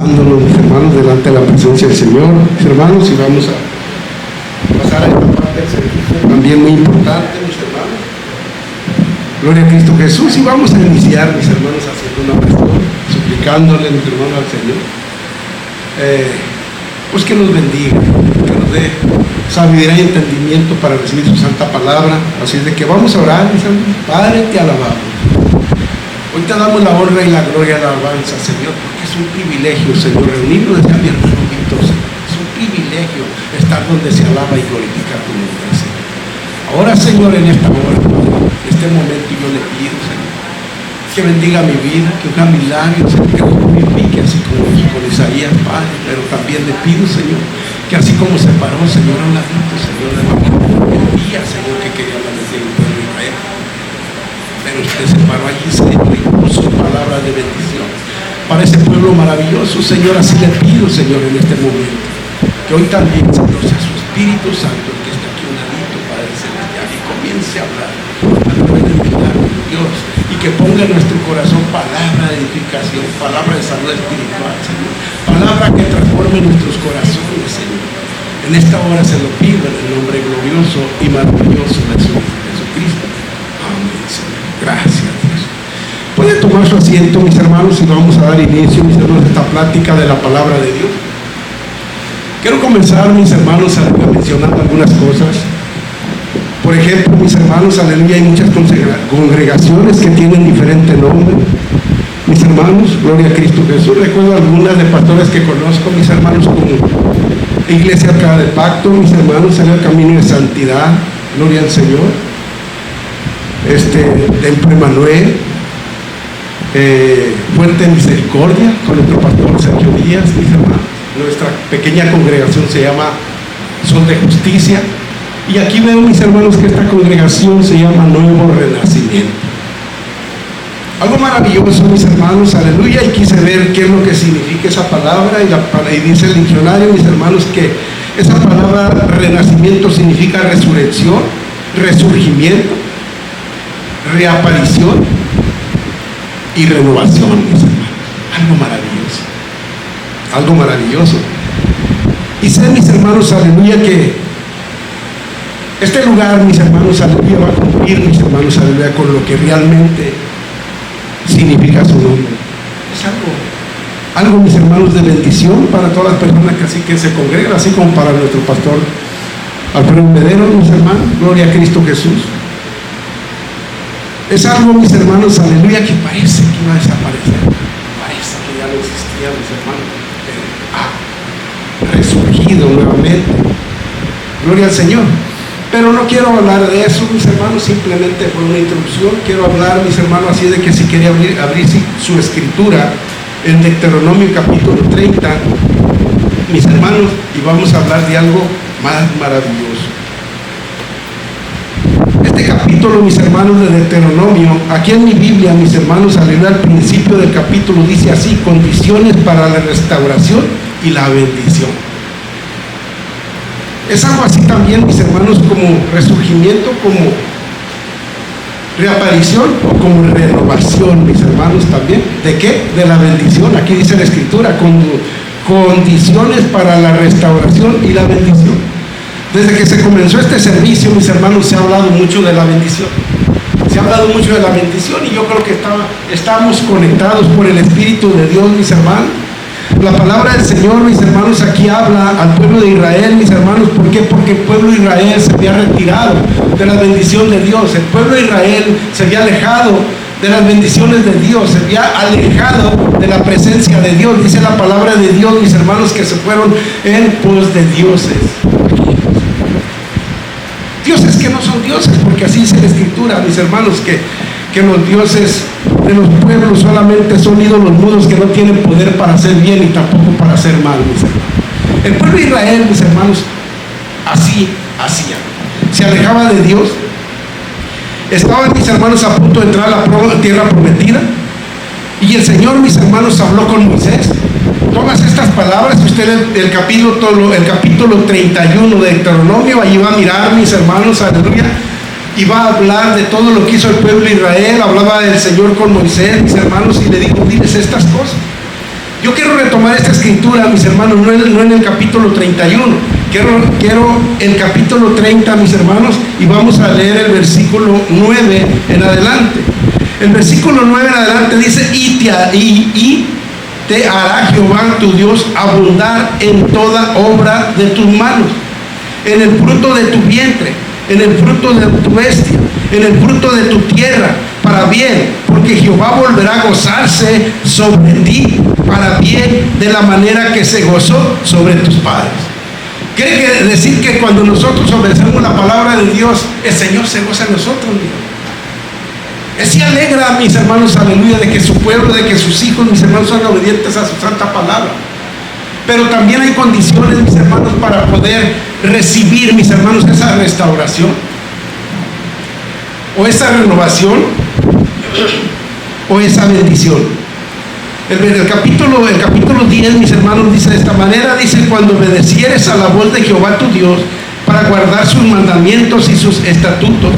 Dándonos, mis hermanos, delante de la presencia del Señor, mis hermanos, y vamos a pasar a esta parte del servicio también muy importante, mis hermanos. Gloria a Cristo Jesús, y vamos a iniciar, mis hermanos, haciendo una oración, suplicándole, mis hermanos, al Señor, pues que nos bendiga, que nos dé sabiduría y entendimiento para recibir su santa palabra. Así es de que vamos a orar, mis hermanos. Padre, te alabamos. Hoy te damos la honra y la gloria y la alabanza, Señor, porque es un privilegio, Señor, reunirnos desde mi hermano Víctor, Señor. Es un privilegio estar donde se alaba y glorifica tu nombre, Señor. Ahora, Señor, en esta hora, en este momento, yo le pido, Señor, que bendiga mi vida, que haga milagros, Señor, que no me pique así como con Isaías, Padre, pero también le pido, Señor, que así como se paró, Señor, a un ladito, Señor, de el día, Señor, que quería bendecir el pueblo de Israel. Pero usted se paró allí, Señor, y puso palabras de bendición para ese pueblo maravilloso, Señor. Así le pido, Señor, en este momento, que hoy también, Señor, sea su Espíritu Santo el que está aquí un ladito, Padre Celestial, y comience a hablar a través del milagro de Dios, y que ponga en nuestro corazón palabra de edificación, palabra de salud espiritual, Señor, palabra que transforme nuestros corazones, Señor. En esta hora se lo pido en el nombre glorioso y maravilloso de Jesucristo. Amén, Señor. Gracias, Dios. Puede tomar su asiento, mis hermanos, y vamos a dar inicio, mis hermanos, a esta plática de la palabra de Dios. Quiero comenzar, mis hermanos, mencionando algunas cosas. Por ejemplo, mis hermanos, aleluya, hay muchas congregaciones que tienen diferente nombre. Mis hermanos, gloria a Cristo Jesús. Recuerdo algunas de pastores que conozco, mis hermanos, como Iglesia Arca del Pacto, mis hermanos, en el camino de santidad, gloria al Señor. Templo Emanuel, Fuente de Misericordia, con nuestro pastor Sergio Díaz, mis hermanos. Nuestra pequeña congregación se llama Sol de Justicia, y aquí veo, mis hermanos, que esta congregación se llama Nuevo Renacimiento. Algo maravilloso, mis hermanos, aleluya, y quise ver qué es lo que significa esa palabra, y dice el diccionario, mis hermanos, que esa palabra renacimiento significa resurrección, resurgimiento, reaparición y renovación, mis hermanos. Algo maravilloso, algo maravilloso. Y sé, mis hermanos, aleluya, que este lugar, mis hermanos, aleluya, va a cumplir, mis hermanos, aleluya, con lo que realmente significa su nombre. Es algo, mis hermanos, de bendición para todas las personas que se congregan, así como para nuestro pastor Alfredo Medero, mis hermanos. Gloria a Cristo Jesús. Es algo, mis hermanos, aleluya, que parece que iba a desaparecer. Parece que ya no existía, mis hermanos. Ha resurgido nuevamente. Gloria al Señor. Pero no quiero hablar de eso, mis hermanos, simplemente por una introducción. Quiero hablar, mis hermanos, así de que si quiere abrir su escritura en Deuteronomio capítulo 30, mis hermanos, y vamos a hablar de algo más maravilloso. Este capítulo, mis hermanos, de Deuteronomio, aquí en mi Biblia, mis hermanos, al principio del capítulo dice así: condiciones para la restauración y la bendición. Es algo así también, mis hermanos, como resurgimiento, como reaparición o como renovación, mis hermanos, también. ¿De qué? De la bendición. Aquí dice la escritura, condiciones para la restauración y la bendición. Desde que se comenzó este servicio, mis hermanos, se ha hablado mucho de la bendición. Se ha hablado mucho de la bendición, y yo creo que estamos conectados por el Espíritu de Dios, mis hermanos. La palabra del Señor, mis hermanos, aquí habla al pueblo de Israel, mis hermanos. ¿Por qué? Porque el pueblo de Israel se había retirado de la bendición de Dios. El pueblo de Israel se había alejado de las bendiciones de Dios, se había alejado de la presencia de Dios. Dice la palabra de Dios, mis hermanos, que se fueron en pos de dioses. Dioses que no son dioses, porque así dice la escritura, mis hermanos, que los dioses de los pueblos solamente son ídolos mudos que no tienen poder para hacer bien y tampoco para hacer mal, mis hermanos. El pueblo de Israel, mis hermanos, así hacía. Se alejaba de Dios. Estaban, mis hermanos, a punto de entrar a la tierra prometida, y el Señor, mis hermanos, habló con Moisés. Todas estas palabras, usted el capítulo 31 de Deuteronomio, allí va a mirar, mis hermanos, aleluya, y va a hablar de todo lo que hizo el pueblo de Israel. Hablaba del Señor con Moisés, mis hermanos, y le dijo: diles estas cosas. Yo quiero retomar esta escritura, mis hermanos, no en el capítulo 31, quiero el capítulo 30, mis hermanos, y vamos a leer el versículo 9 en adelante. El versículo 9 en adelante dice, y te hará Jehová tu Dios abundar en toda obra de tus manos, en el fruto de tu vientre, en el fruto de tu bestia, en el fruto de tu tierra, para bien, porque Jehová volverá a gozarse sobre ti, para bien, de la manera que se gozó sobre tus padres. Quiere decir que cuando nosotros obedecemos la palabra de Dios, el Señor se goza en nosotros, Él se alegra, mis hermanos, aleluya, de que su pueblo, de que sus hijos, mis hermanos, son obedientes a su santa palabra. Pero también hay condiciones, mis hermanos, para poder recibir, mis hermanos, esa restauración o esa renovación o esa bendición. El capítulo 10, mis hermanos, dice de esta manera, dice, cuando obedecieres a la voz de Jehová tu Dios para guardar sus mandamientos y sus estatutos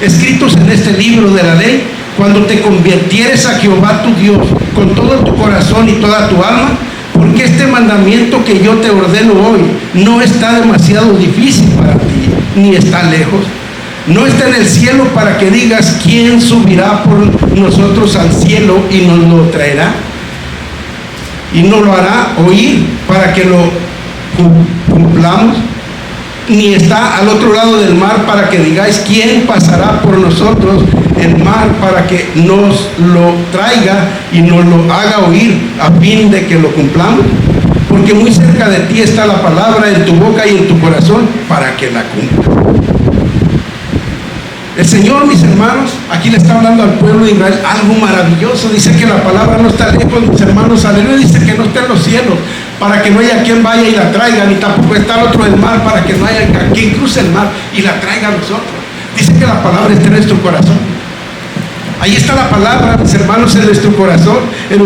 escritos en este libro de la ley, cuando te convirtieres a Jehová tu Dios con todo tu corazón y toda tu alma, porque este mandamiento que yo te ordeno hoy no está demasiado difícil para ti, ni está lejos. No está en el cielo para que digas, ¿quién subirá por nosotros al cielo y nos lo traerá? Y nos lo hará oír para que lo cumplamos. Ni está al otro lado del mar para que digáis, ¿quién pasará por nosotros el mar para que nos lo traiga y nos lo haga oír a fin de que lo cumplamos? Porque muy cerca de ti está la palabra en tu boca y en tu corazón para que la cumpla. El Señor, mis hermanos, aquí le está hablando al pueblo de Israel algo maravilloso. Dice que la palabra no está lejos, mis hermanos, aleluya. Dice que no está en los cielos para que no haya quien vaya y la traiga, ni tampoco está al otro del mar para que no haya quien cruce el mar y la traiga a nosotros. Dice que la palabra está en nuestro corazón. Ahí está la palabra, mis hermanos, en nuestro corazón, en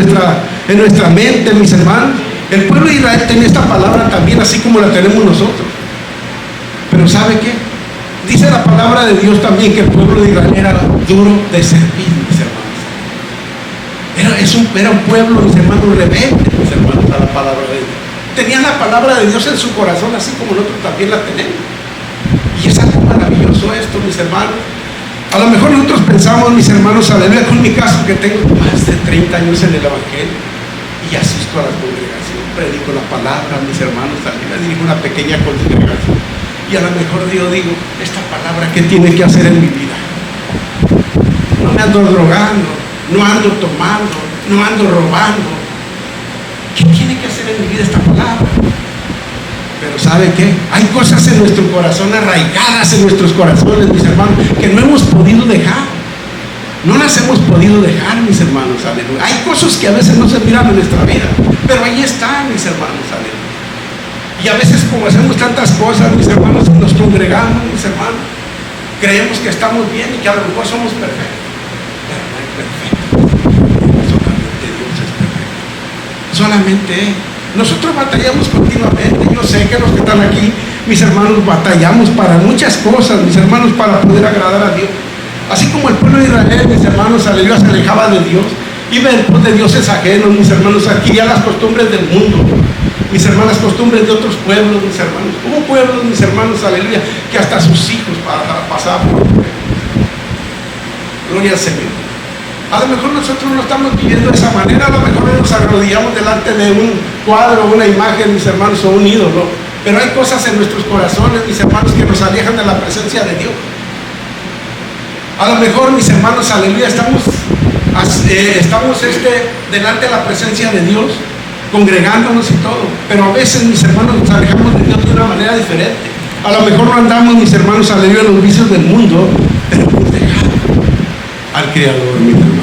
nuestra mente, mis hermanos. El pueblo de Israel tenía esta palabra también, así como la tenemos nosotros. Pero ¿sabe qué? Dice la palabra de Dios también que el pueblo de Israel era duro de servir, mis hermanos. Era un pueblo, mis hermanos, rebelde, mis hermanos, a la palabra de Dios. Tenían la palabra de Dios en su corazón, así como nosotros también la tenemos. Y es algo maravilloso esto, mis hermanos. A lo mejor nosotros pensamos, mis hermanos, aleluya, con mi caso, que tengo más de 30 años en el Evangelio y asisto a la congregación, predico la palabra, mis hermanos, aleluya, dirijo una pequeña congregación. Y a lo mejor yo digo, esta palabra, ¿qué tiene que hacer en mi vida? No me ando drogando, no ando tomando, no ando robando. ¿Qué tiene que hacer en mi vida esta palabra? Pero ¿sabe qué? Hay cosas en nuestro corazón, arraigadas en nuestros corazones, mis hermanos, que no hemos podido dejar. No las hemos podido dejar, mis hermanos, aleluya. Hay cosas que a veces no se miran en nuestra vida, pero ahí están, mis hermanos, aleluya. Y a veces, como hacemos tantas cosas, mis hermanos, nos congregamos, mis hermanos, creemos que estamos bien y que a lo mejor somos perfectos. Pero no hay perfecto. Solamente Dios es perfecto. Solamente Él. Nosotros batallamos continuamente. Yo sé que los que están aquí, mis hermanos, batallamos para muchas cosas, mis hermanos, para poder agradar a Dios. Así como el pueblo de Israel, mis hermanos, aleluya, se alejaba de Dios, iba en pos de dioses ajenos, mis hermanos, adquiría las costumbres del mundo, mis hermanos, costumbres de otros pueblos, mis hermanos. Hubo pueblos, mis hermanos, aleluya, que hasta sus hijos pasaban por el. Gloria al Señor. A lo mejor nosotros no estamos viviendo de esa manera, a lo mejor nos arrodillamos delante de un cuadro, una imagen, mis hermanos, o un ídolo, pero hay cosas en nuestros corazones, mis hermanos, que nos alejan de la presencia de Dios. A lo mejor, mis hermanos, aleluya, estamos delante de la presencia de Dios, congregándonos y todo, pero a veces, mis hermanos, nos alejamos de Dios de una manera diferente. A lo mejor no andamos, mis hermanos, aleluya, en los vicios del mundo, pero hemos dejado al Creador, mis hermanos.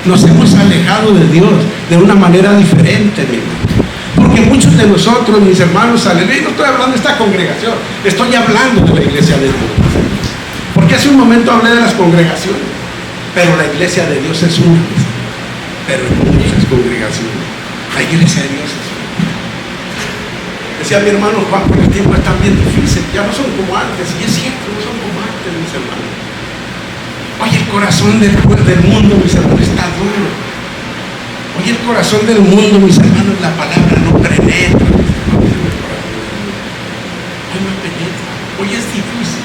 Nos hemos alejado de Dios de una manera diferente, mis hermanos. Porque muchos de nosotros, mis hermanos, aleluya, no estoy hablando de esta congregación, estoy hablando de la iglesia de Dios. Porque hace un momento hablé de las congregaciones, pero la iglesia de Dios es una, pero en muchas congregaciones. La iglesia de Dios es una. Decía mi hermano Juan, porque el tiempo está bien difícil, ya no son como antes, y es cierto, no son como antes, mis hermanos. Oye, el corazón del mundo, mis hermanos, está duro. Hoy el corazón del mundo, mis hermanos, la palabra no penetra, mis hermanos, en el corazón del mundo. Hoy no penetra, hoy es difícil.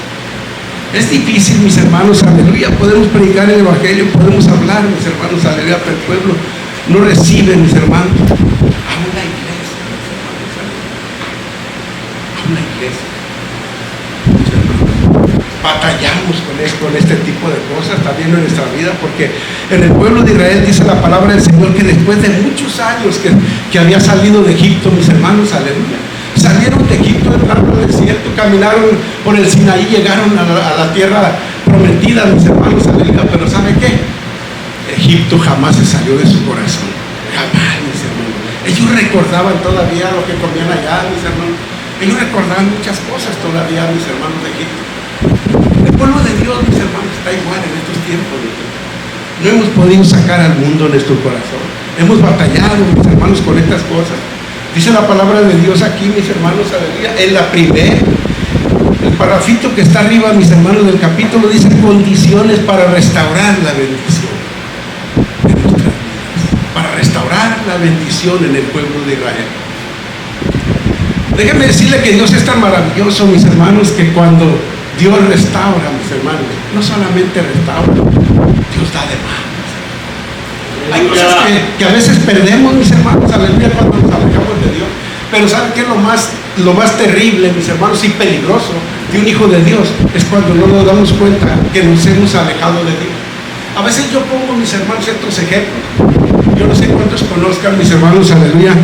Es difícil, mis hermanos, aleluya. Podemos predicar el evangelio, podemos hablar, mis hermanos, aleluya, pero el pueblo no recibe, mis hermanos. Aún la iglesia, mis hermanos, aleluya. Aún la iglesia, mis hermanos. Batallamos con este tipo de cosas también en nuestra vida, porque en el pueblo de Israel dice la palabra del Señor que después de muchos años que había salido de Egipto, mis hermanos, aleluya, salieron de Egipto, entraron al desierto, caminaron por el Sinaí, llegaron a la tierra prometida, mis hermanos, aleluya. Pero ¿sabe qué? Egipto jamás se salió de su corazón, jamás, mis hermanos. Ellos recordaban todavía lo que comían allá, mis hermanos. Ellos recordaban muchas cosas todavía, mis hermanos, de Egipto. El pueblo de Dios, mis hermanos, está igual en estos tiempos. No hemos podido sacar al mundo de nuestro corazón. Hemos batallado, mis hermanos, con estas cosas. Dice la palabra de Dios aquí, mis hermanos, aleluya, en la primera, el parrafito que está arriba, mis hermanos, del capítulo, dice condiciones para restaurar la bendición en nuestras vidas, para restaurar la bendición en el pueblo de Israel. Déjenme decirle que Dios es tan maravilloso, mis hermanos, que cuando Dios restaura, mis hermanos, no solamente restaura, Dios da de más. Hay cosas que a veces perdemos, mis hermanos, aleluya, cuando nos alejamos de Dios. Pero ¿saben qué es lo más terrible, mis hermanos, y peligroso de un hijo de Dios? Es cuando no nos damos cuenta que nos hemos alejado de Dios. A veces yo pongo, mis hermanos, estos ejemplos. Yo no sé cuántos conozcan, mis hermanos, aleluya,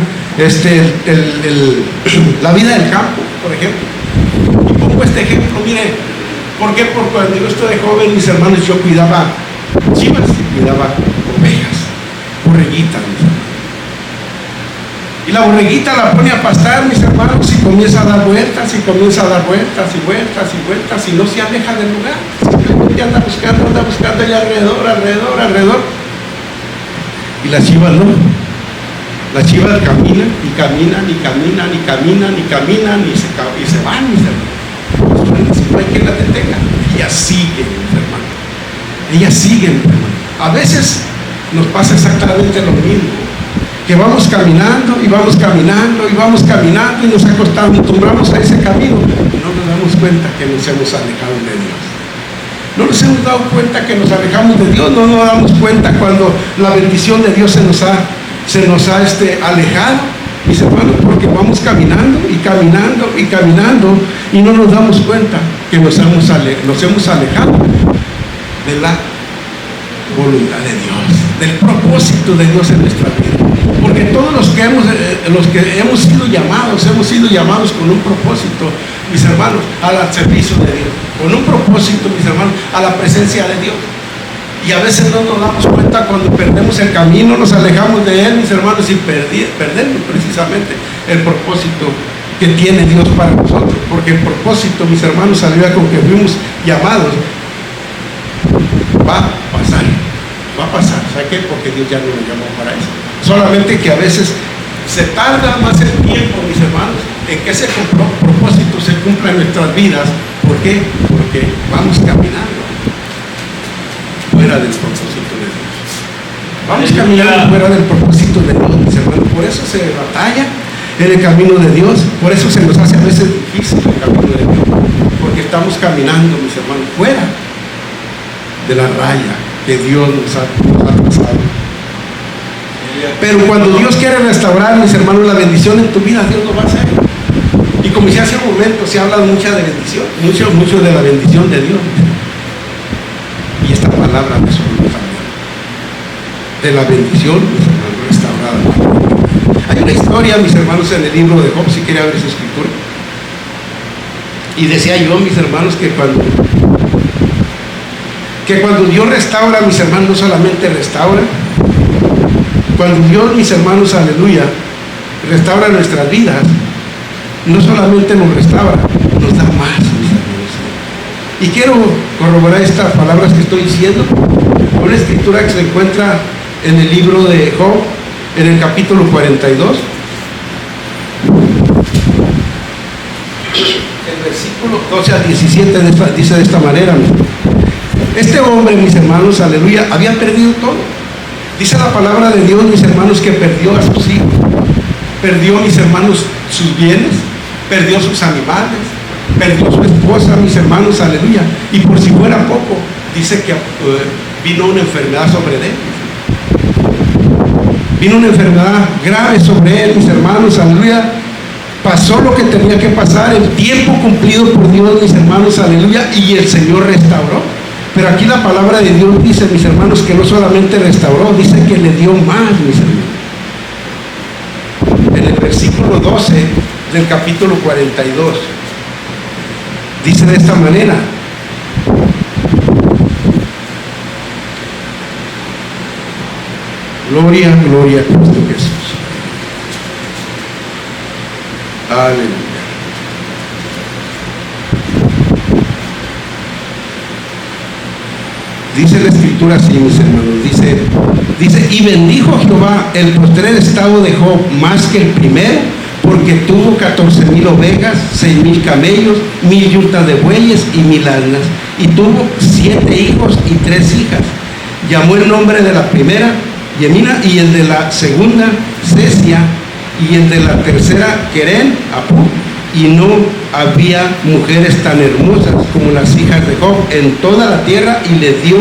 la vida del campo, por ejemplo. Y pongo este ejemplo, miren, ¿por qué? Porque cuando yo estoy de joven, mis hermanos, yo cuidaba chivas y cuidaba ovejas, borreguitas, mis hermanos. Y la borreguita la pone a pastar, mis hermanos, y comienza a dar vueltas, y comienza a dar vueltas, y vueltas, y vueltas, y no se aleja del lugar. Simplemente anda buscando allá alrededor. Y las chivas no. Las chivas caminan, y caminan, y se van, mis hermanos. No hay quien las detenga. Ellas siguen, mis hermanos. Ellas siguen, mis hermanos. A veces nos pasa exactamente lo mismo. Que vamos caminando y nos acostumbramos a ese camino y no nos damos cuenta que nos hemos alejado de Dios. No nos hemos dado cuenta que nos alejamos de Dios, no nos damos cuenta cuando la bendición de Dios se nos ha alejado, mis hermanos, porque vamos caminando y no nos damos cuenta que nos hemos alejado de la voluntad de Dios, del propósito de Dios en nuestra vida. Porque todos los que hemos sido llamados con un propósito, mis hermanos, al servicio de Dios, con un propósito, mis hermanos, a la presencia de Dios. Y a veces no nos damos cuenta cuando perdemos el camino, nos alejamos de Él, mis hermanos, y perdemos precisamente el propósito que tiene Dios para nosotros. Porque el propósito, mis hermanos, aleluya, con que fuimos llamados, va a pasar. ¿Sabe qué? Porque Dios ya no nos llamó para eso. Solamente que a veces se tarda más el tiempo, mis hermanos, en que ese propósito se cumpla en nuestras vidas. ¿Por qué? Porque vamos caminando fuera del propósito de Dios. Vamos caminando fuera del propósito de Dios, mis hermanos. Por eso se batalla en el camino de Dios. Por eso se nos hace a veces difícil el camino de Dios. Porque estamos caminando, mis hermanos, fuera de la raya que Dios nos ha trazado. Pero cuando Dios quiere restaurar, mis hermanos, la bendición en tu vida, Dios lo va a hacer. Y como decía hace un momento, se habla mucho de bendición, mucho de la bendición de Dios. Y esta palabra de eso nos habla de la bendición, mis hermanos, restaurada. Hay una historia, mis hermanos, en el libro de Job, si quiere abrir su escritura. Y decía yo, mis hermanos, que cuando Dios restaura, mis hermanos, no solamente restaura. Cuando Dios, mis hermanos, aleluya, restaura nuestras vidas, no solamente nos restaura, nos da más, mis hermanos. Y quiero corroborar estas palabras que estoy diciendo con una escritura que se encuentra en el libro de Job, en el capítulo 42. El versículo 12 al 17 dice de esta manera: este hombre, mis hermanos, aleluya, había perdido todo. Dice la palabra de Dios, mis hermanos, que perdió a sus hijos, perdió, mis hermanos, sus bienes, perdió sus animales, perdió su esposa, mis hermanos, aleluya. Y por si fuera poco, dice que vino una enfermedad sobre él. Vino una enfermedad grave sobre él, mis hermanos, aleluya. Pasó lo que tenía que pasar, el tiempo cumplido por Dios, mis hermanos, aleluya, y el Señor restauró. Pero aquí la palabra de Dios dice, mis hermanos, que no solamente restauró, dice que le dio más, mis hermanos. En el versículo 12 del capítulo 42, dice de esta manera: gloria, gloria a Cristo Jesús. Aleluya. Dice la escritura así, mis hermanos, dice, y bendijo Jehová el postrer estado de Job más que el primero, porque tuvo 14,000 ovejas, 6,000 camellos, 1,000 yuntas de bueyes y 1,000 asnas, y tuvo 7 hijos y 3 hijas. Llamó el nombre de la primera Yemina, y el de la segunda Cesia, y el de la tercera Queren, Apú. Y no había mujeres tan hermosas como las hijas de Job en toda la tierra, y le dio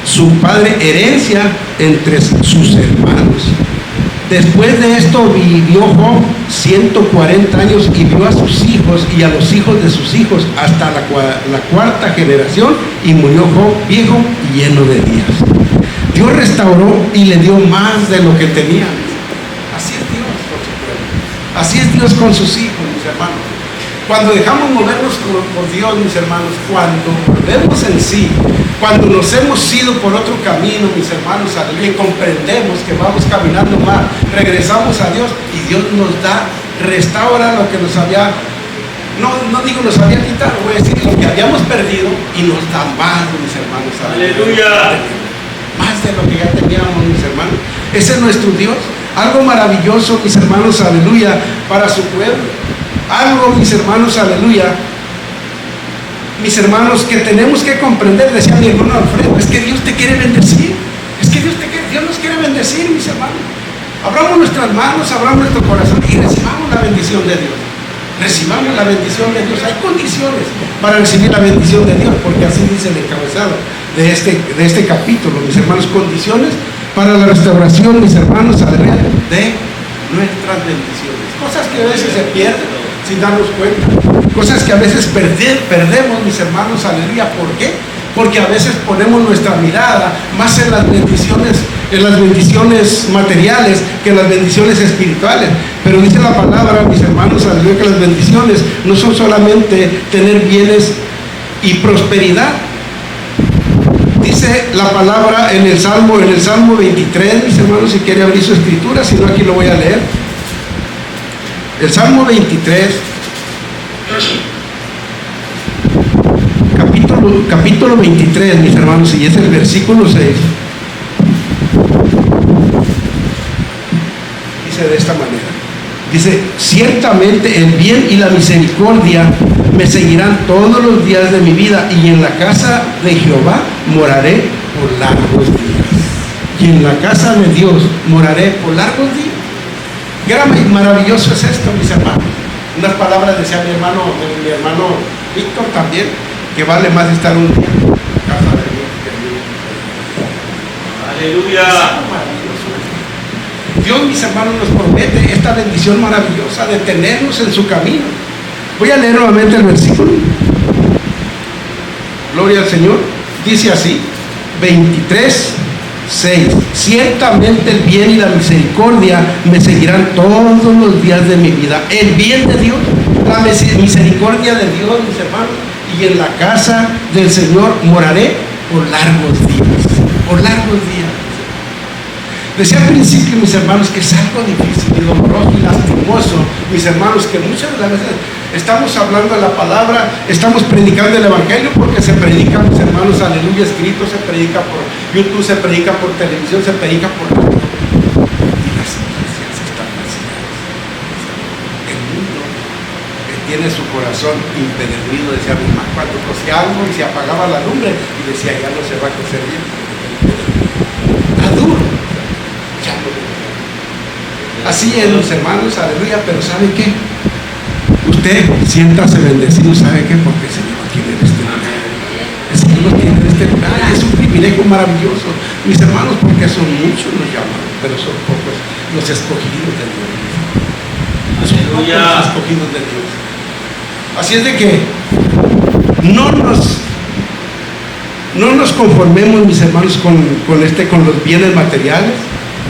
su padre herencia entre sus hermanos. Después de esto vivió Job 140 años y vio a sus hijos y a los hijos de sus hijos hasta la cuarta generación, y murió Job viejo y lleno de días. Dios restauró y le dio más de lo que tenía. Así es Dios con su pueblo. Así es Dios con sus hijos, mis hermanos. Cuando dejamos movernos por Dios, mis hermanos, cuando volvemos en sí, cuando nos hemos ido por otro camino, mis hermanos, y comprendemos que vamos caminando mal, regresamos a Dios y Dios nos da, restaura lo que nos había, no digo nos había quitado, voy a decir lo que habíamos perdido, y nos da más, mis hermanos. Aleluya. Más de lo que ya teníamos, mis hermanos. Ese es nuestro Dios. Algo maravilloso, mis hermanos, aleluya, para su pueblo. Algo, mis hermanos, aleluya, mis hermanos, que tenemos que comprender. Decía mi hermano Alfredo, es que Dios te quiere bendecir. Es que Dios nos quiere bendecir, mis hermanos. Abramos nuestras manos, abramos nuestro corazón y recibamos la bendición de Dios. Recibamos la bendición de Dios. Hay condiciones para recibir la bendición de Dios, porque así dice el encabezado de este capítulo, mis hermanos: condiciones para la restauración, mis hermanos, aleluya, de nuestras bendiciones. Cosas que a veces se pierden sin darnos cuenta, cosas que a veces perdemos, mis hermanos, aleluya. ¿Por qué? Porque a veces ponemos nuestra mirada más en las bendiciones materiales que en las bendiciones espirituales. Pero dice la palabra, mis hermanos, aleluya, que las bendiciones no son solamente tener bienes y prosperidad. Dice la palabra en el Salmo 23, mis hermanos, si quiere abrir su escritura, si no aquí lo voy a leer. El Salmo 23, capítulo 23, mis hermanos, y es el versículo 6. Dice de esta manera. Dice: ciertamente el bien y la misericordia me seguirán todos los días de mi vida, y en la casa de Jehová moraré por largos días. Y en la casa de Dios moraré por largos días. Qué maravilloso es esto, mis hermanos. Unas palabras decía mi hermano Víctor también, que vale más estar un día en casa de Dios que en Dios. Aleluya. Dios, mis hermanos, nos promete esta bendición maravillosa de tenernos en su camino. Voy a leer nuevamente el versículo. Gloria al Señor. Dice así, 23, 6. Ciertamente el bien y la misericordia me seguirán todos los días de mi vida. El bien de Dios, la misericordia de Dios, mis hermanos. Y en la casa del Señor moraré por largos días. Por largos días. Decía al principio, mis hermanos, que es algo difícil y doloroso y lastimoso, mis hermanos, que muchas de las veces estamos hablando de la palabra, estamos predicando el evangelio, porque se predica, mis hermanos, aleluya, escrito, se predica por YouTube, se predica por televisión, se predica por radio, y las iglesias están vacías. El mundo que tiene su corazón impedernido, decía mi mamá, cuando cocía algo y se apagaba la lumbre, y decía: ya no se va a cocer bien. así es, los hermanos, aleluya. Pero ¿sabe qué? Usted siéntase bendecido, ¿sabe qué? Porque el Señor tiene este lugar. El Señor nos tiene en este lugar y es un privilegio maravilloso. Mis hermanos, porque son muchos los llamados, pero son pocos los escogidos de Dios. Son pocos los escogidos de Dios. Así es de que no nos conformemos, mis hermanos, con los bienes materiales.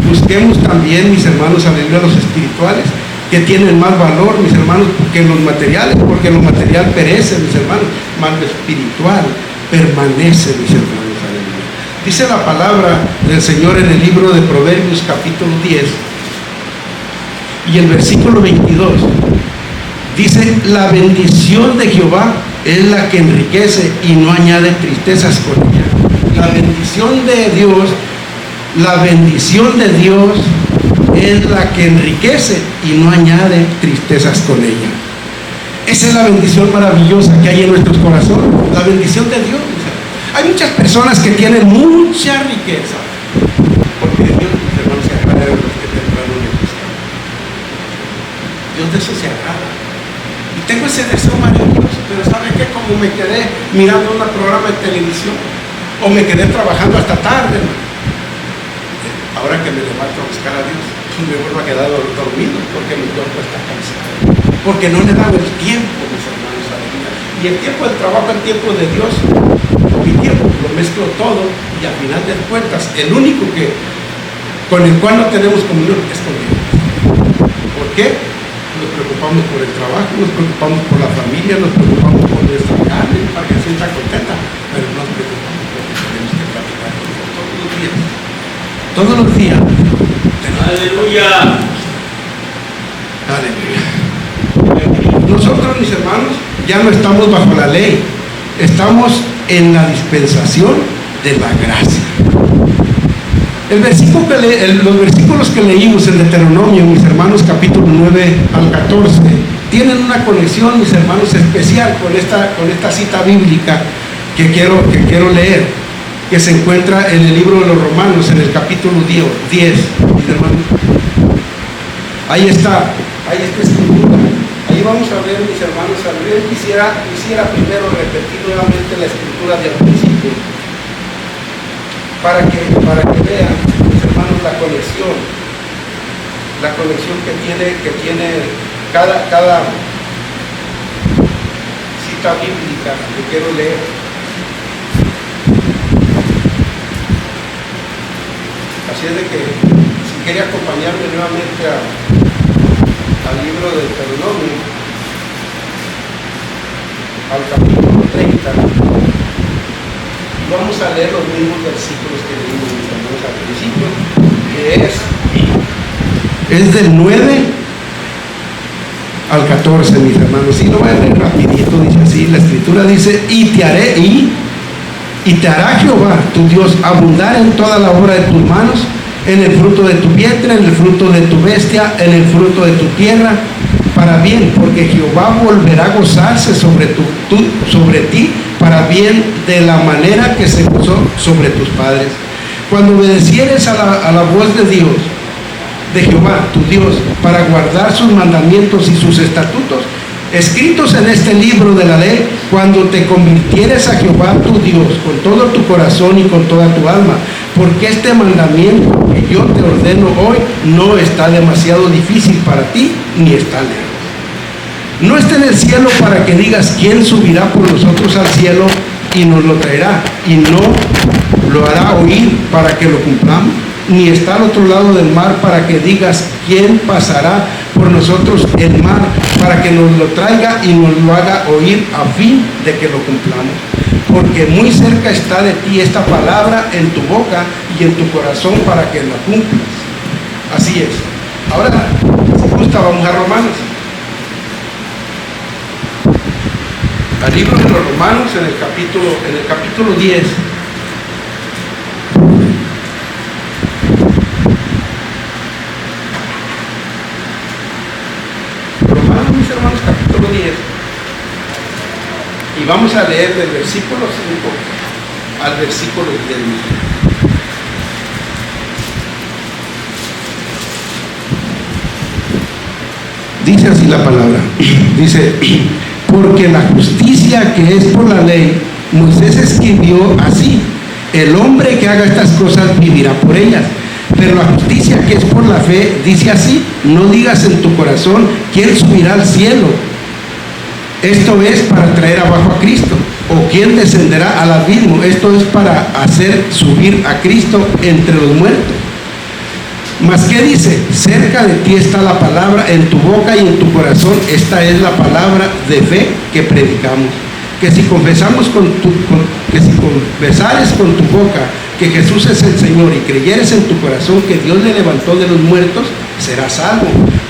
Busquemos también, mis hermanos, aleluya, los espirituales, que tienen más valor, mis hermanos, que los materiales, porque lo material perece, mis hermanos, más lo espiritual permanece, mis hermanos, aleluya. Dice la palabra del Señor en el libro de Proverbios, capítulo 10, y el versículo 22, dice: la bendición de Jehová es la que enriquece y no añade tristezas con ella. La bendición de Dios es la que enriquece y no añade tristezas con ella. Esa es la bendición maravillosa que hay en nuestros corazones, la bendición de Dios. Hay muchas personas que tienen mucha riqueza, porque Dios, mis hermanos, se agrada de los que temprano le gustan. Dios de eso se agrada. Y tengo ese deseo maravilloso, pero ¿sabe qué? Como me quedé mirando un programa de televisión, o me quedé trabajando hasta tarde, ahora que me levanto a buscar a Dios, me vuelvo a quedar dormido, porque mi cuerpo está cansado, porque no le he dado el tiempo, mis hermanos, a la vida. Y el tiempo del trabajo, el tiempo de Dios, mi tiempo lo mezclo todo, y al final de cuentas, el único con el cual no tenemos comunión es con Dios. ¿Por qué? Nos preocupamos por el trabajo, nos preocupamos por la familia, nos preocupamos por nuestra carne, para que se sienta contenta, pero no nos preocupamos porque tenemos que platicar con Dios todos los días. Todos los días. Aleluya. Aleluya. Nosotros, mis hermanos, ya no estamos bajo la ley, estamos en la dispensación de la gracia. Los versículos que leímos en Deuteronomio, mis hermanos, capítulo 9 al 14, tienen una conexión, mis hermanos, especial con esta cita bíblica que quiero leer, que se encuentra en el libro de los Romanos, en el capítulo 10, mis hermanos. Ahí está escritura. Ahí vamos a ver, mis hermanos, yo quisiera primero repetir nuevamente la escritura del principio, para que vean, mis hermanos, la conexión que tiene cada cita bíblica que quiero leer. Así es de que, si quiere acompañarme nuevamente al libro del Deuteronomio, al capítulo 30, vamos a leer los mismos versículos que leímos, mis hermanos, al principio, que es del 9 al 14, mis hermanos. Y lo voy a leer rapidito, dice así, la escritura dice: y te hará Jehová tu Dios abundar en toda la obra de tus manos, en el fruto de tu vientre, en el fruto de tu bestia, en el fruto de tu tierra, para bien, porque Jehová volverá a gozarse sobre ti, para bien, de la manera que se gozó sobre tus padres. Cuando obedecieres a la voz de Dios, de Jehová tu Dios, para guardar sus mandamientos y sus estatutos, escritos en este libro de la ley, cuando te convirtieres a Jehová tu Dios con todo tu corazón y con toda tu alma, porque este mandamiento que yo te ordeno hoy no está demasiado difícil para ti, ni está lejos. No está en el cielo para que digas: ¿quién subirá por nosotros al cielo y nos lo traerá? Y no lo hará oír para que lo cumplamos. Ni está al otro lado del mar para que digas: ¿quién pasará por nosotros el mar para que nos lo traiga y nos lo haga oír a fin de que lo cumplamos? Porque muy cerca está de ti esta palabra, en tu boca y en tu corazón, para que la cumplas. Así es. Ahora, si gusta, vamos a Romanos. Al libro de los Romanos, en el capítulo 10. Romanos, mis hermanos, capítulo 10. Y vamos a leer del versículo 5 al versículo 10. Dice así la palabra, dice, porque la justicia que es por la ley, Moisés escribió así: el hombre que haga estas cosas vivirá por ellas. Pero la justicia que es por la fe dice así: no digas en tu corazón, ¿quién subirá al cielo? Esto es para traer abajo a Cristo. ¿O quién descenderá al abismo? Esto es para hacer subir a Cristo entre los muertos. Mas ¿qué dice? Cerca de ti está la palabra, en tu boca y en tu corazón. Esta es la palabra de fe que predicamos. Que si confesares con tu boca que Jesús es el Señor y creyeres en tu corazón que Dios le levantó de los muertos, serás salvo.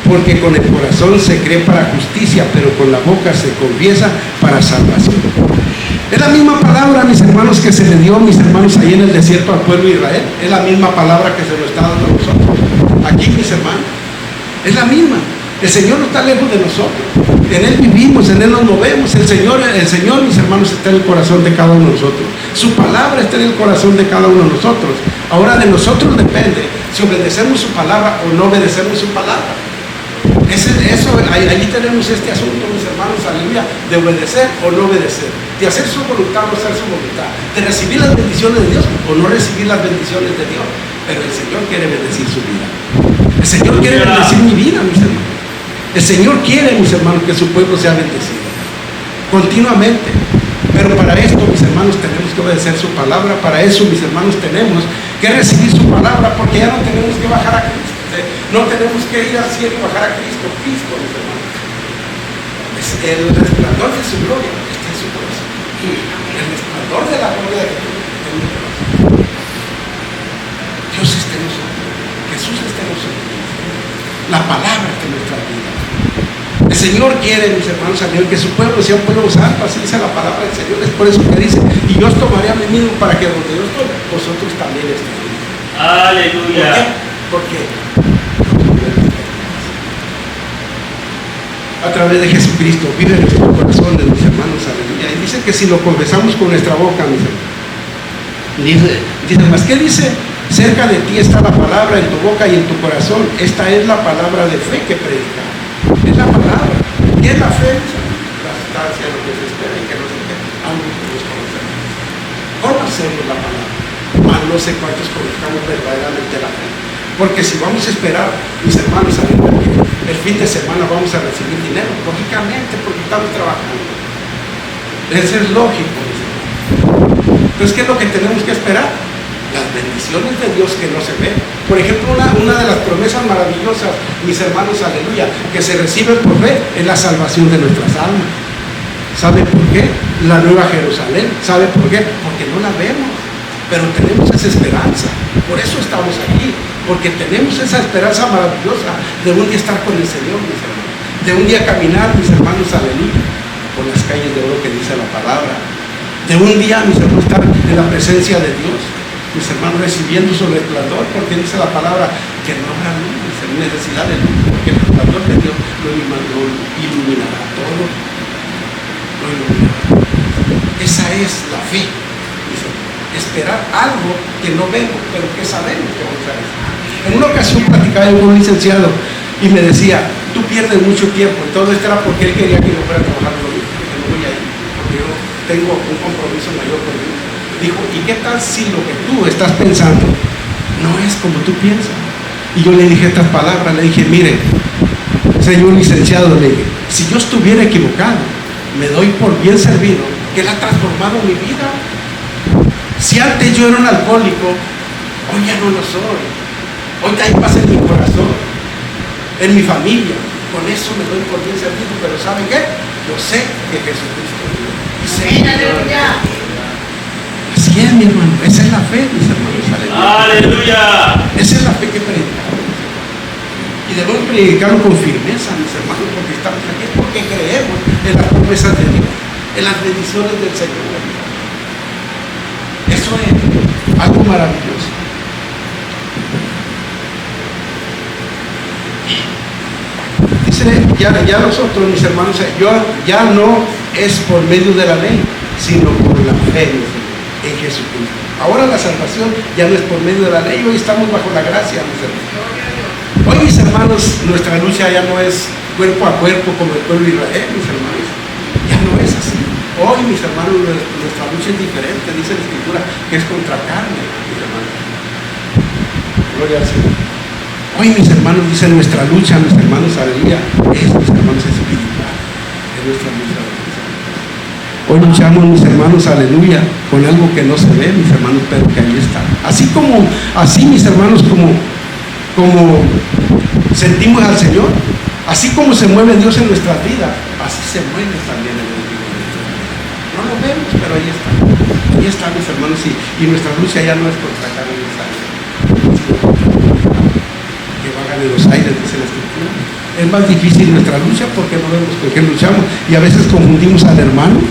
Porque con el corazón se cree para justicia, pero con la boca se confiesa para salvación. Es la misma palabra, mis hermanos, que se le dio, mis hermanos, ahí en el desierto al pueblo de Israel. Es la misma palabra que se lo está dando a nosotros. Aquí, mis hermanos, es la misma. El Señor no está lejos de nosotros. En Él vivimos, en Él nos movemos. El Señor, mis hermanos, está en el corazón de cada uno de nosotros. Su palabra está en el corazón de cada uno de nosotros. Ahora de nosotros depende si obedecemos su palabra o no obedecemos su palabra. Allí tenemos este asunto, mis hermanos, aleluya, de obedecer o no obedecer, de hacer su voluntad o no hacer su voluntad, de recibir las bendiciones de Dios o no recibir las bendiciones de Dios. Pero el Señor quiere bendecir su vida. El Señor quiere bendecir mi vida, mis hermanos. El Señor quiere, mis hermanos, que su pueblo sea bendecido continuamente. Pero para esto, mis hermanos, tenemos que obedecer su palabra. Para eso, mis hermanos, tenemos que recibir su palabra, porque ya no tenemos que bajar a Cristo. No tenemos que ir al cielo y bajar a Cristo. Cristo, mis hermanos, es el resplandor de su gloria está en su corazón. El resplandor de la gloria de Dios está en mi corazón. Dios está en nosotros. Jesús está en nosotros. La palabra está en nuestra vida. El Señor quiere, mis hermanos, que su pueblo sea un pueblo santo. Así dice la palabra del Señor. Es por eso que dice: y yo os tomaré a mí mismo para que donde yo estoy, vosotros también estéis. Aleluya. ¿Por qué? A través de Jesucristo vive en nuestro corazón, de mis hermanos, aleluya. Y dice que si lo confesamos con nuestra boca, mis hermanos, dice más, ¿qué dice? Cerca de ti está la palabra, en tu boca y en tu corazón. Esta es la palabra de fe que predicamos. Es la palabra. ¿Qué es la fe? La sustancia, lo que se espera y que no se espera. Algo que nos conocemos. Conocemos la palabra. Mas no sé cuántos conozcamos verdaderamente la fe. Porque si vamos a esperar, mis hermanos, a que el fin de semana vamos a recibir dinero, lógicamente, porque estamos trabajando. Eso es lógico, mis hermanos. Entonces, ¿qué es lo que tenemos que esperar? Las bendiciones de Dios que no se ven. Por ejemplo, una de las promesas maravillosas, mis hermanos, aleluya, que se reciben por fe, es la salvación de nuestras almas. ¿Sabe por qué? La nueva Jerusalén. ¿Sabe por qué? Porque no la vemos, pero tenemos esa esperanza. Por eso estamos aquí, porque tenemos esa esperanza maravillosa de un día estar con el Señor, mis hermanos, de un día caminar, mis hermanos, aleluya, por las calles de oro que dice la palabra, de un día, mis hermanos, estar en la presencia de Dios, mis hermanos, recibiendo su resplandor, porque dice la palabra que no habrá luz, necesidad de luz, porque el resplandor de Dios lo iluminará todo, lo iluminará. Esa es la fe, mis hermanos. Esperar algo que no vemos, pero que sabemos que vamos a recibir. En una ocasión platicaba con un licenciado y me decía: tú pierdes mucho tiempo. Y todo esto era porque él quería que yo fuera a trabajar conmigo, porque no voy a ir, porque yo tengo un compromiso mayor conmigo. Dijo: ¿y qué tal si lo que tú estás pensando no es como tú piensas? Y yo le dije estas palabras, le dije: mire, señor licenciado, le dije, si yo estuviera equivocado, me doy por bien servido que él ha transformado mi vida. Si antes yo era un alcohólico, hoy ya no lo soy. Hoy hay paz en mi corazón, en mi familia. Con eso me doy por bien servido. Pero ¿saben qué? Yo sé que Jesucristo vive. Así es, mi hermano. Esa es la fe, mis hermanos. Aleluya. Esa es la fe que predicamos. Y debemos predicarlo con firmeza, mis hermanos, porque estamos aquí, porque creemos en las promesas de Dios, en las bendiciones del Señor. Eso es algo maravilloso. Dice, ya nosotros, mis hermanos, ya no es por medio de la ley, sino por la fe en Jesucristo. Ahora la salvación ya no es por medio de la ley, hoy estamos bajo la gracia, mis hermanos. Hoy, mis hermanos, nuestra lucha ya no es cuerpo a cuerpo como el pueblo de Israel, mis hermanos. Ya no es así. Hoy, mis hermanos, nuestra lucha es diferente, dice la Escritura, que es contra carne, mis hermanos. Gloria al Señor. Hoy, mis hermanos, dice nuestra lucha, mis hermanos, aleluya, es, mis hermanos, espiritual. Es nuestra lucha. Hoy luchamos, mis hermanos, aleluya, con algo que no se ve, mis hermanos, pero que ahí está. Así, mis hermanos, como sentimos al Señor, así como se mueve Dios en nuestras vidas, así se mueve también el enemigo en nuestras vidas. No lo vemos, pero ahí está, mis hermanos, y nuestra lucha ya no es contra carne y sangre, que vagan en los aires, dice la Escritura. Es más difícil nuestra lucha porque no vemos con qué luchamos, y a veces confundimos al hermano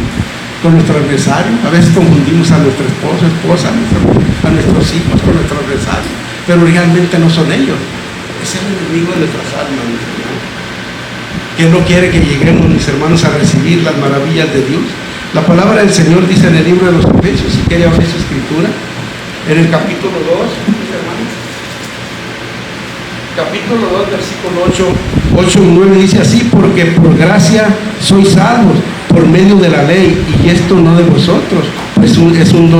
con nuestro adversario, a veces confundimos a nuestro esposo, esposa, a nuestros hijos con nuestro adversario, pero realmente no son ellos. Es el enemigo de nuestras almas, mis hermanos, que no quiere que lleguemos, mis hermanos, a recibir las maravillas de Dios. La palabra del Señor dice en el libro de los Efesios, si quiere abrir su escritura, en el capítulo 2, mis hermanos, capítulo 2, versículo 8 y 9, dice así: porque por gracia sois salvos por medio de la ley, y esto no de vosotros, pues es un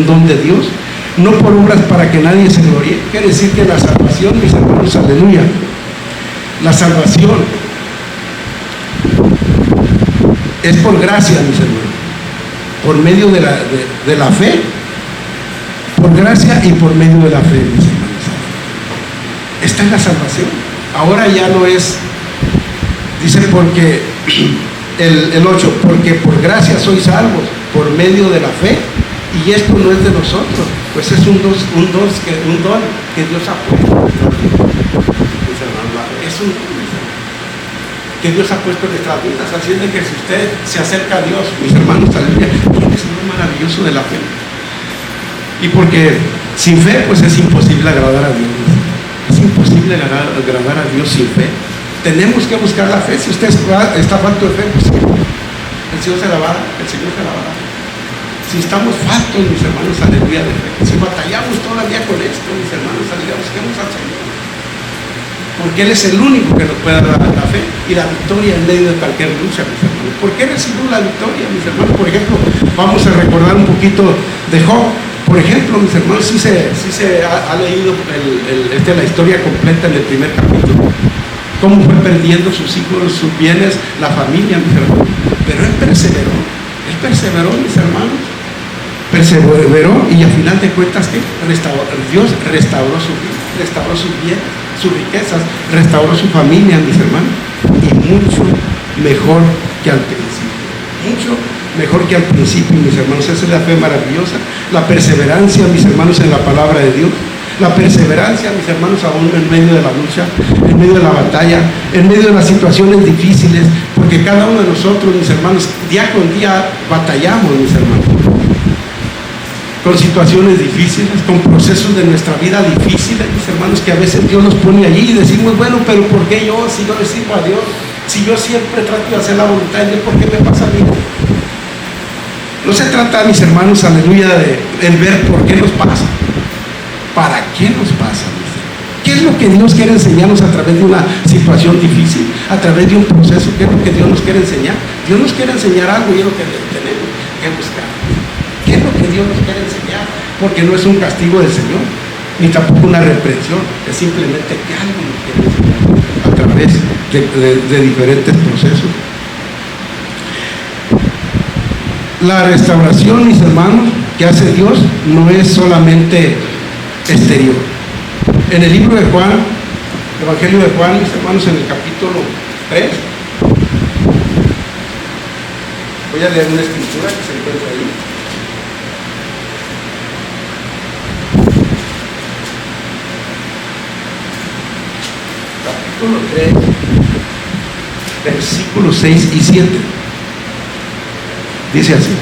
don de Dios, no por obras para que nadie se gloríe. Quiere decir que la salvación, mis hermanos, aleluya, la salvación es por gracia, mis hermanos, por medio de la fe, por gracia y por medio de la fe, mis hermanos. Esta es la salvación. Ahora ya no es, dice, porque el 8, porque por gracia sois salvos por medio de la fe, y esto no es de nosotros, pues es un don que Dios ha puesto, es un don que Dios ha puesto en nuestras vidas. Así es de que si usted se acerca a Dios, mis hermanos, aleluya, tiene ese don maravilloso de la fe. Y porque sin fe, pues es imposible agradar a Dios. Es imposible agradar a Dios sin fe. Tenemos que buscar la fe. Si usted está falto de fe, pues el Señor se la va a dar, el Señor se la va a dar. Si estamos faltos, mis hermanos, aleluya, de fe, si batallamos todavía con esto, mis hermanos, aleluya, busquemos al Señor, porque Él es el único que nos puede dar la fe y la victoria en medio de cualquier lucha, mis hermanos. ¿Por qué recibimos la victoria, mis hermanos? Por ejemplo, vamos a recordar un poquito de Job. Por ejemplo, mis hermanos, sí se ha leído la historia completa en el primer capítulo, cómo fue perdiendo sus hijos, sus bienes, la familia, mis hermanos, pero él perseveró, mis hermanos, perseveró, y al final de cuentas, ¿qué? Dios restauró su vida, restauró sus bienes, sus riquezas, restauró su familia, mis hermanos, y mucho mejor que al principio, mucho mejor que al principio, mis hermanos. Esa es la fe maravillosa, la perseverancia, mis hermanos, en la palabra de Dios, la perseverancia, mis hermanos, aún en medio de la lucha, en medio de la batalla, en medio de las situaciones difíciles, porque cada uno de nosotros, mis hermanos, día con día batallamos, mis hermanos, con situaciones difíciles, con procesos de nuestra vida difíciles, mis hermanos, que a veces Dios nos pone allí y decimos, bueno, pero ¿por qué yo, si yo le sirvo a Dios, si yo siempre trato de hacer la voluntad de Dios, ¿por qué me pasa a mí? No se trata, mis hermanos, aleluya, de el ver por qué nos pasa, para qué nos pasa, mis hermanos. ¿Qué es lo que Dios quiere enseñarnos a través de una situación difícil, a través de un proceso? ¿Qué es lo que Dios nos quiere enseñar? Dios nos quiere enseñar algo y es lo que tenemos que buscar. ¿Qué es lo que Dios nos quiere enseñar? Porque no es un castigo del Señor, ni tampoco una reprensión, es simplemente que algo nos quiere enseñar a través de diferentes procesos. La restauración, mis hermanos, que hace Dios no es solamente exterior. En el libro de Juan, el Evangelio de Juan, mis hermanos, en el capítulo 3, voy a leer una escritura que se encuentra ahí. Capítulo 3, versículos 6 y 7. Dice así: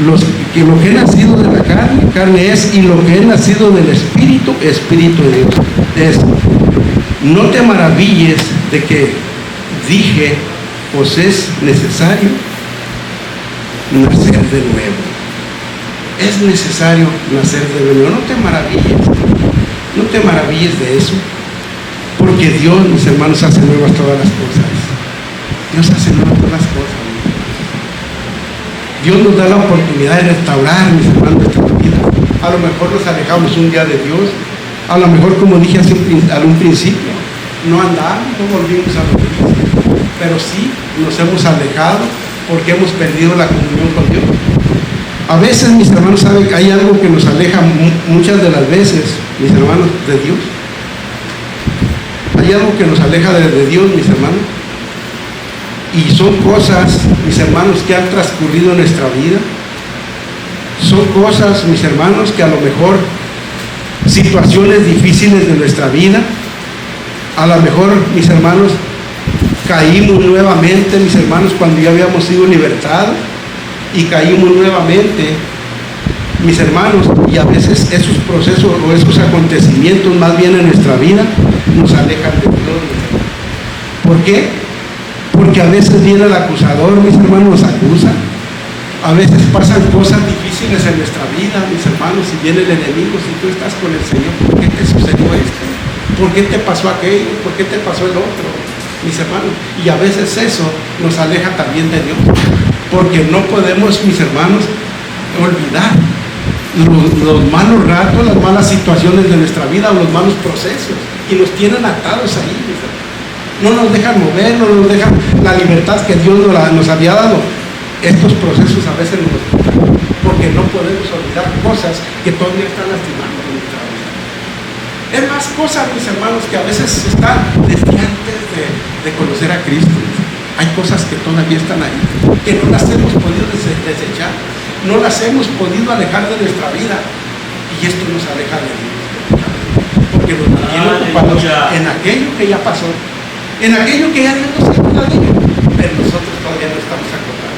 lo que he nacido de la carne, carne es, y lo que he nacido del Espíritu, Espíritu de Dios es. No te maravilles de que dije, pues es necesario nacer de nuevo. Es necesario nacer de nuevo. No te maravilles de eso, porque Dios, mis hermanos, hace nuevas todas las cosas. Dios hace nuevas todas las cosas. Dios nos da la oportunidad de restaurar, mis hermanos, nuestras vidas. A lo mejor nos alejamos un día de Dios. A lo mejor, como dije al un principio, no andamos, no volvimos a lo mismo. Pero sí nos hemos alejado porque hemos perdido la comunión con Dios. A veces, mis hermanos, saben que hay algo que nos aleja muchas de las veces, mis hermanos, de Dios. Hay algo que nos aleja de Dios, mis hermanos. Y son cosas, mis hermanos, que han transcurrido en nuestra vida. Son cosas, mis hermanos, que a lo mejor situaciones difíciles de nuestra vida, a lo mejor, mis hermanos, caímos nuevamente, mis hermanos, cuando ya habíamos sido libertados, y caímos nuevamente, mis hermanos, y a veces esos procesos o esos acontecimientos más bien en nuestra vida nos alejan de Dios. ¿Por qué? Porque a veces viene el acusador, mis hermanos, nos acusa. A veces pasan cosas difíciles en nuestra vida, mis hermanos, y viene el enemigo. Si tú estás con el Señor, ¿por qué te sucedió esto? ¿Por qué te pasó aquello? ¿Por qué te pasó el otro? Mis hermanos, y a veces eso nos aleja también de Dios, porque no podemos, mis hermanos, olvidar los malos ratos, las malas situaciones de nuestra vida, o los malos procesos, y nos tienen atados ahí, mis hermanos. No nos dejan mover, no nos dejan la libertad que Dios nos había dado. Estos procesos a veces nos quitan, porque no podemos olvidar cosas que todavía están lastimando nuestra vida. Es más cosas, mis hermanos, que a veces están desde antes de conocer a Cristo. Hay cosas que todavía están ahí, que no las hemos podido desechar, no las hemos podido alejar de nuestra vida, y esto nos aleja de Dios, porque nos mantiene ocupados en aquello que ya pasó, en aquello que ya Dios nos acuerda de ello, pero nosotros todavía no estamos acordados.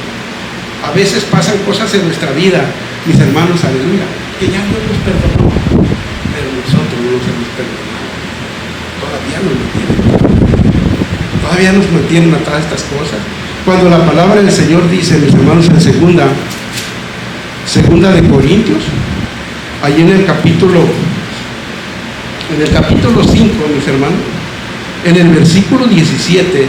A veces pasan cosas en nuestra vida, mis hermanos, aleluya, que ya Dios nos perdonó, pero nosotros no nos hemos perdonado. Todavía nos mantienen atrás estas cosas. Cuando la palabra del Señor dice, mis hermanos, en segunda de Corintios, allí en el capítulo 5, mis hermanos, en el versículo 17,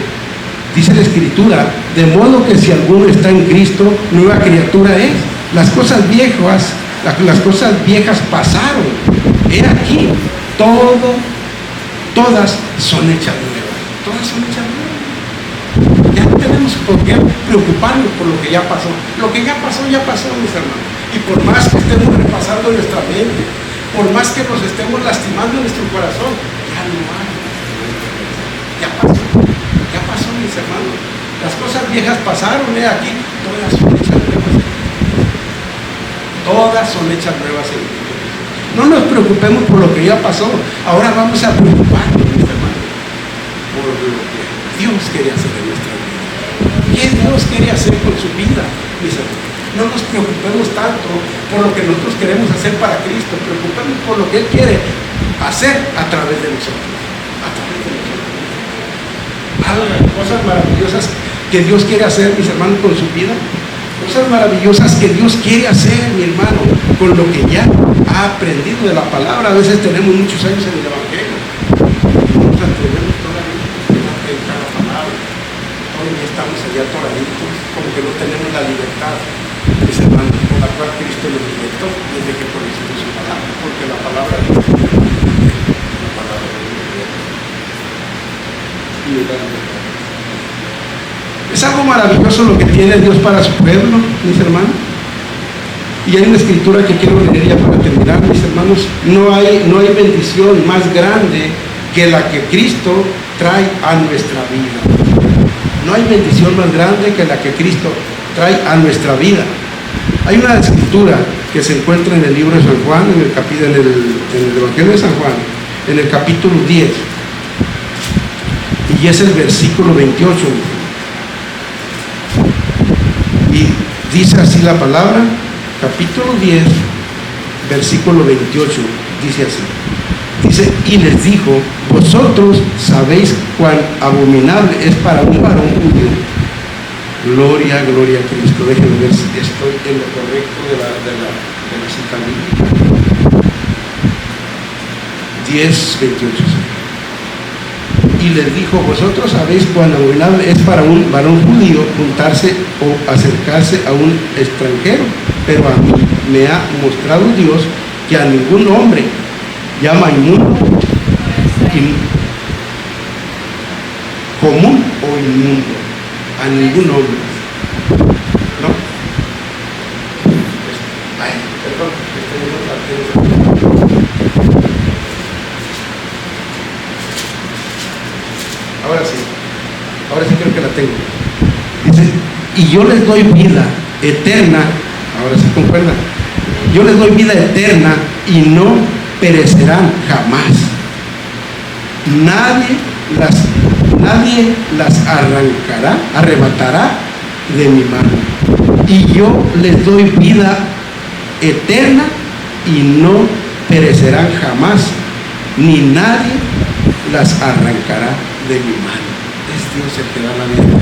dice la Escritura: de modo que si alguno está en Cristo, nueva criatura es. Las cosas viejas pasaron. He aquí, todas son hechas nuevas. Todas son hechas nuevas. Ya no tenemos por qué preocuparnos por lo que ya pasó. Lo que ya pasó, mis hermanos. Y por más que estemos repasando nuestra mente, por más que nos estemos lastimando en nuestro corazón, ya no hay. Ya pasó, mis hermanos. Las cosas viejas pasaron, aquí, todas son hechas nuevas. Todas son hechas nuevas en Cristo. No nos preocupemos por lo que ya pasó. Ahora vamos a preocuparnos, mis hermanos, por lo que Dios quiere hacer en nuestra vida. ¿Qué Dios quiere hacer con su vida, mis hermanos? No nos preocupemos tanto por lo que nosotros queremos hacer para Cristo. Preocupemos por lo que Él quiere hacer a través de nosotros. Cosas maravillosas que Dios quiere hacer, mis hermanos, con su vida. Cosas maravillosas que Dios quiere hacer, mi hermano, con lo que ya ha aprendido de la palabra. A veces tenemos muchos años en el Evangelio, no nos atrevemos todavía a predicar la palabra. Todavía estamos allá atoraditos, como que no tenemos la libertad, mis hermanos, con la cual Cristo nos libertó desde que conocimos su palabra, porque la palabra de Dios es la palabra de Dios. Es algo maravilloso lo que tiene Dios para su pueblo, mis hermanos. Y hay una escritura que quiero leer ya para terminar, mis hermanos. No hay bendición más grande que la que Cristo trae a nuestra vida. No hay bendición más grande que la que Cristo trae a nuestra vida. Hay una escritura que se encuentra en el libro de San Juan, en el Evangelio de San Juan, en el capítulo 10. Y es el versículo 28. Y dice así la palabra, capítulo 10, versículo 28, dice así. Dice, y les dijo: vosotros sabéis cuán abominable es para un varón judío. Gloria, gloria a Cristo. Déjenme ver si estoy en lo correcto de la cita bíblica. 10, 28. y les dijo: vosotros sabéis cuán abominable es para un varón judío juntarse o acercarse a un extranjero, pero a mí me ha mostrado Dios que a ningún hombre llama inmundo, común o inmundo, a ningún hombre, ¿no? Ay, perdón, ahora sí creo que la tengo. Dice: y yo les doy vida eterna, ahora sí concuerda, yo les doy vida eterna y no perecerán jamás. Nadie las arrebatará de mi mano. Y yo les doy vida eterna y no perecerán jamás, ni nadie las arrancará de mi mano. Es Dios el que da la vida.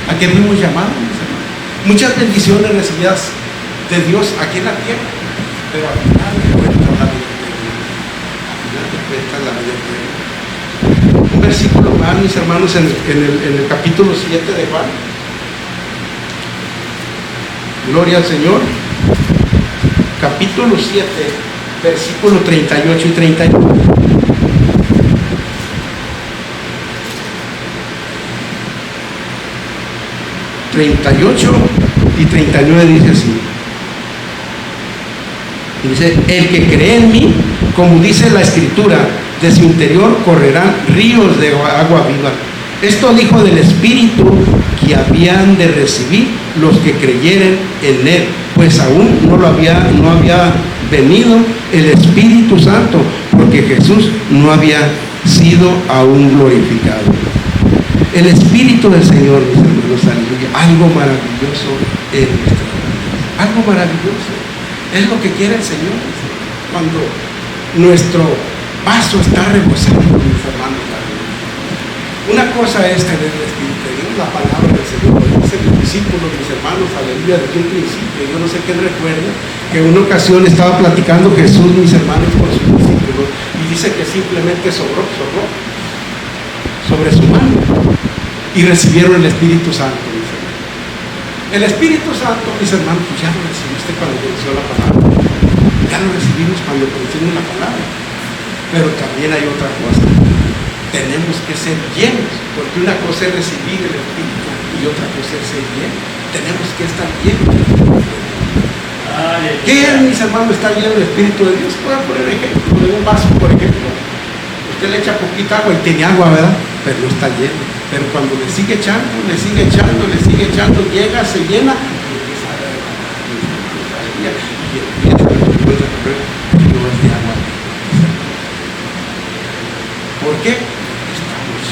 ¿A qué fuimos llamados, mis hermanos? Muchas bendiciones recibidas de Dios aquí en la tierra, pero al final de cuentas la vida eterna. Al final de cuentas la vida eterna. Un versículo más, mis hermanos, en el capítulo 7 de Juan. Gloria al Señor. Capítulo 7, versículo 38 y 39. 38 y 39 dice así. Dice: el que cree en mí, como dice la Escritura, de su interior correrán ríos de agua viva. Esto dijo del Espíritu que habían de recibir los que creyeren en él, pues aún no había venido el Espíritu Santo, porque Jesús no había sido aún glorificado. El Espíritu del Señor, mis hermanos, aleluya, algo maravilloso en nuestra vida, algo maravilloso, es lo que quiere el Señor. Cuando nuestro vaso está rebosando, mis hermanos, aleluya. Una cosa es tener el Espíritu de Dios, la palabra del Señor, dice los discípulos, mis hermanos, aleluya, desde un principio. Yo no sé quién recuerda que en una ocasión estaba platicando Jesús, mis hermanos, con sus discípulos, y dice que simplemente sobró sobre su mano y recibieron el Espíritu Santo, mis hermanos. El Espíritu Santo, mis hermanos, pues ya lo recibiste cuando conoció la palabra, ya lo recibimos cuando conocimos la palabra, pero también hay otra cosa: tenemos que ser llenos, porque una cosa es recibir el Espíritu y otra cosa es ser llenos. Tenemos que estar llenos. ¿Qué es, mis hermanos, estar lleno del Espíritu de Dios? Voy a poner ejemplo de un vaso, por ejemplo. Usted le echa poquita agua y tiene agua, ¿verdad? Pero no está lleno. Pero cuando le sigue echando, llega, se llena y empieza a derramar. Y empieza a correr ríos de agua. ¿Por qué? Estamos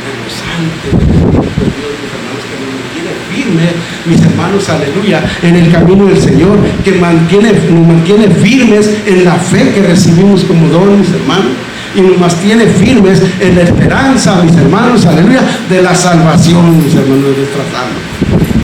rebosantes del Espíritu de Dios, mis hermanos, que nos mantiene firmes, mis hermanos, aleluya, en el camino del Señor, que nos mantiene firmes en la fe que recibimos como don, mis hermanos, y nos mantiene firmes en la esperanza, mis hermanos, aleluya, de la salvación, mis hermanos, de nuestras almas.